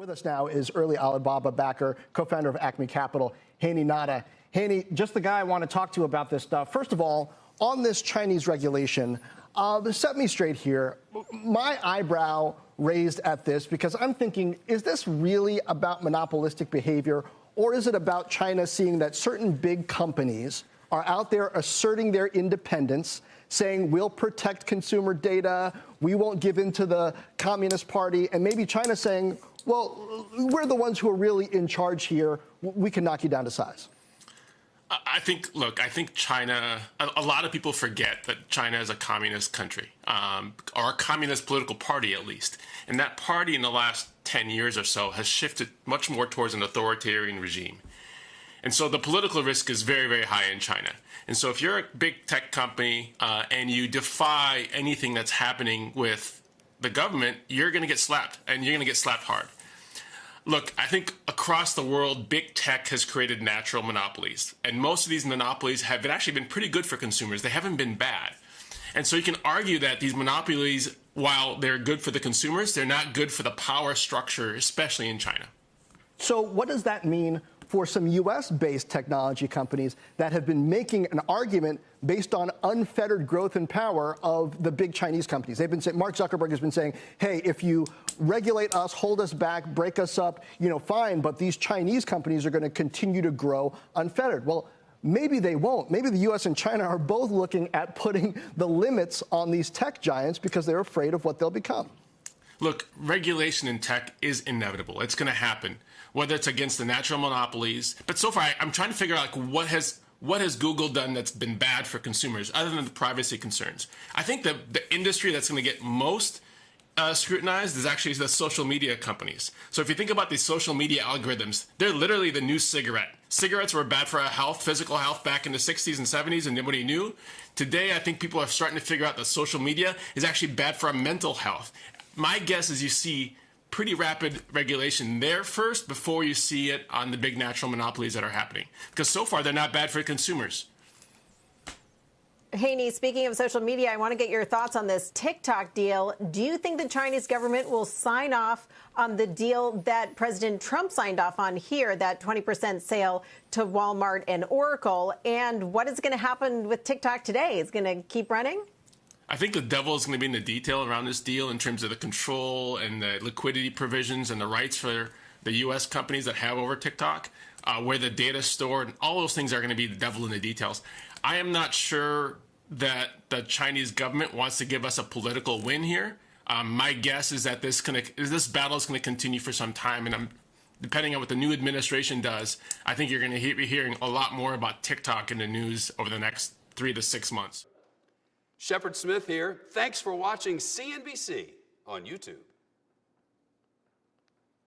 With us now is early Alibaba backer, co-founder of Acme Capital, Haney Nada. Haney, just the guy I want to talk to about this stuff. First of all, on this Chinese regulation, set me straight here. My eyebrow raised at this because I'm thinking, is this really about monopolistic behavior, or is it about China seeing that certain big companies are out there asserting their independence, saying we'll protect consumer data, we won't give in to the Communist Party, and maybe China saying, well, we're the ones who are really in charge here. We can knock you down to size. I think China, a lot of people forget that China is a communist country, or a communist political party at least. And that party in the last 10 years or so has shifted much more towards an authoritarian regime. And so the political risk is very, very high in China. And so if you're a big tech company and you defy anything that's happening with the government, you're going to get slapped, and you're going to get slapped hard. Look, I think across the world, big tech has created natural monopolies. And most of these monopolies have actually been pretty good for consumers. They haven't been bad. And so you can argue that these monopolies, while they're good for the consumers, they're not good for the power structure, especially in China. So what does that mean for some U.S.-based technology companies that have been making an argument based on unfettered growth and power of the big Chinese companies? They've been saying, Mark Zuckerberg has been saying, hey, if you regulate us, hold us back, break us up, fine, but these Chinese companies are going to continue to grow unfettered. Well, maybe they won't. Maybe the U.S. and China are both looking at putting the limits on these tech giants because they're afraid of what they'll become. Look, regulation in tech is inevitable. It's going to happen, whether it's against the natural monopolies. But so far, I'm trying to figure out what has Google done that's been bad for consumers, other than the privacy concerns. I think the industry that's going to get most scrutinized is actually the social media companies. So if you think about these social media algorithms, they're literally the new cigarette. Cigarettes were bad for our health, physical health, back in the 60s and 70s, and nobody knew. Today, I think people are starting to figure out that social media is actually bad for our mental health. My guess is you see pretty rapid regulation there first before you see it on the big natural monopolies that are happening. Because so far, they're not bad for consumers. Haney, speaking of social media, I want to get your thoughts on this TikTok deal. Do you think the Chinese government will sign off on the deal that President Trump signed off on here, that 20% sale to Walmart and Oracle? And what is going to happen with TikTok today? Is it going to keep running? I think the devil is going to be in the detail around this deal in terms of the control and the liquidity provisions and the rights for the U.S. companies that have over TikTok, where the data is stored, and all those things are going to be the devil in the details. I am not sure that the Chinese government wants to give us a political win here. My guess is that this battle is going to continue for some time, and depending on what the new administration does, I think you're going to be hearing a lot more about TikTok in the news over the next 3 to 6 months. Shepard Smith here. Thanks for watching CNBC on YouTube.